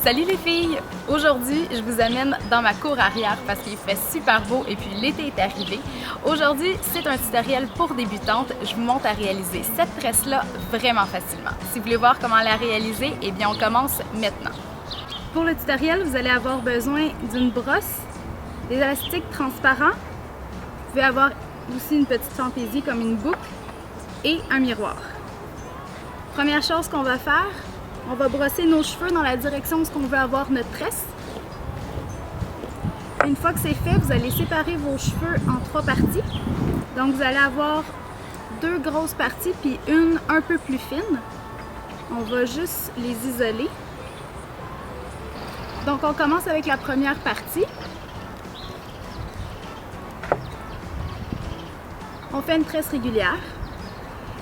Salut les filles! Aujourd'hui, je vous amène dans ma cour arrière parce qu'il fait super beau et puis l'été est arrivé. Aujourd'hui, c'est un tutoriel pour débutantes. Je vous montre à réaliser cette tresse-là vraiment facilement. Si vous voulez voir comment la réaliser, eh bien on commence maintenant. Pour le tutoriel, vous allez avoir besoin d'une brosse, des élastiques transparents. Vous pouvez avoir aussi une petite fantaisie comme une boucle et un miroir. Première chose qu'on va faire, on va brosser nos cheveux dans la direction où on veut avoir notre tresse. Une fois que c'est fait, vous allez séparer vos cheveux en 3 parties. Donc vous allez avoir 2 grosses parties puis une un peu plus fine. On va juste les isoler. Donc on commence avec la première partie. On fait une tresse régulière.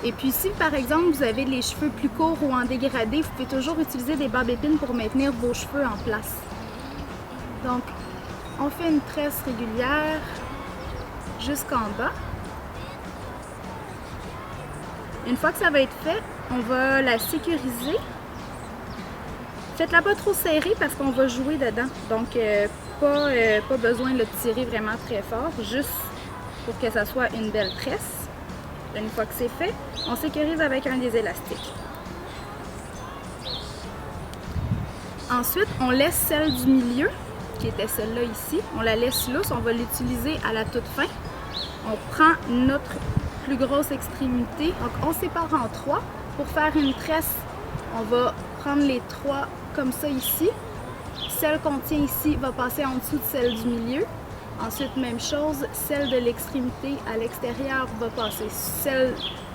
Et puis si par exemple vous avez les cheveux plus courts ou en dégradé, vous pouvez toujours utiliser des barbes-épines pour maintenir vos cheveux en place. Donc on fait une tresse régulière jusqu'en bas. Une fois que ça va être fait, on va la sécuriser. Faites-la pas trop serrée parce qu'on va jouer dedans. Donc pas besoin de le tirer vraiment très fort, juste pour que ça soit une belle tresse. Une fois que c'est fait, on sécurise avec un des élastiques. Ensuite, on laisse celle du milieu, qui était celle-là ici. On la laisse lousse, on va l'utiliser à la toute fin. On prend notre plus grosse extrémité, donc on sépare en 3. Pour faire une tresse, on va prendre les 3 comme ça ici. Celle qu'on tient ici va passer en dessous de celle du milieu. Ensuite, même chose, celle de l'extrémité à l'extérieur va passer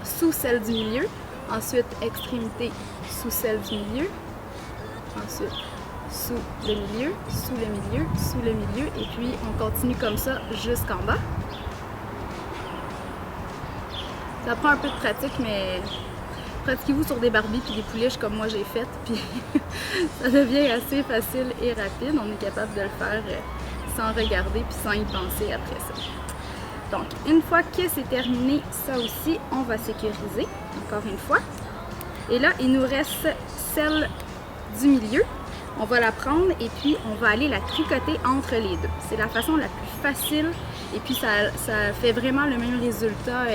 sous celle du milieu. Ensuite, extrémité sous celle du milieu. Ensuite, sous le milieu, sous le milieu, sous le milieu. Et puis, on continue comme ça jusqu'en bas. Ça prend un peu de pratique, mais pratiquez-vous sur des Barbies puis des pouliches comme moi j'ai fait. Puis ça devient assez facile et rapide. On est capable de le faire sans regarder puis sans y penser après ça. Donc, une fois que c'est terminé, ça aussi, on va sécuriser, encore une fois. Et là, il nous reste celle du milieu. On va la prendre et puis on va aller la tricoter entre les deux. C'est la façon la plus facile et puis ça fait vraiment le même résultat,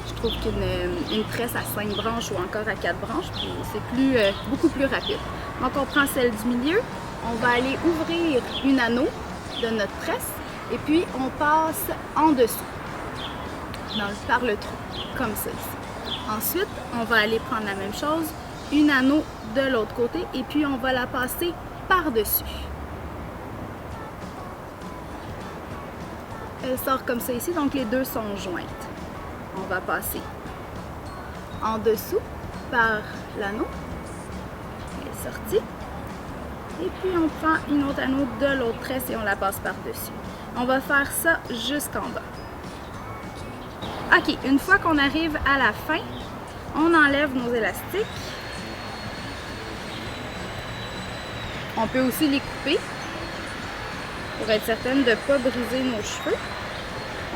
je trouve, qu'une tresse à 5 branches ou encore à 4 branches. Puis c'est beaucoup plus rapide. Donc, on prend celle du milieu, on va aller ouvrir une anneau de notre tresse et puis on passe en dessous par le trou comme ça ici. Ensuite, on va aller prendre la même chose, une anneau de l'autre côté et puis on va la passer par-dessus. Elle sort comme ça ici, donc les deux sont jointes. On va passer en dessous par l'anneau. Elle est sortie. Et puis on prend une autre anneau de l'autre tresse et on la passe par-dessus. On va faire ça jusqu'en bas. Ok, une fois qu'on arrive à la fin, on enlève nos élastiques. On peut aussi les couper pour être certaine de ne pas briser nos cheveux.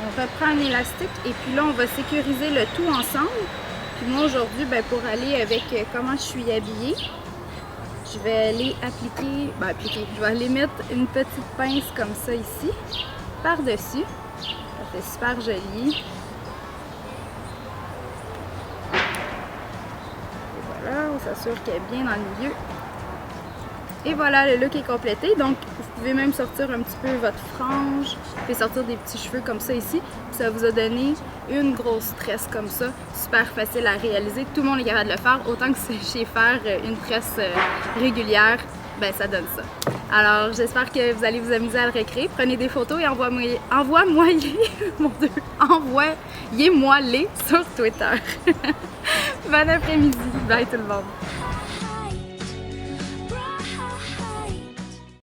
On reprend un élastique et puis là on va sécuriser le tout ensemble. Puis moi aujourd'hui, pour aller avec comment je suis habillée, je vais aller je vais aller mettre une petite pince comme ça ici, par-dessus. Ça fait super joli. Et voilà, on s'assure qu'elle est bien dans le milieu. Et voilà, le look est complété. Donc, vous pouvez même sortir un petit peu votre frange. Vous pouvez sortir des petits cheveux comme ça ici. Puis ça vous a donné une grosse tresse comme ça. Super facile à réaliser. Tout le monde est capable de le faire. Autant que c'est faire une tresse régulière, ça donne ça. Alors, j'espère que vous allez vous amuser à le recréer. Prenez des photos et envoyez-moi-les sur Twitter. Bon après-midi. Bye tout le monde.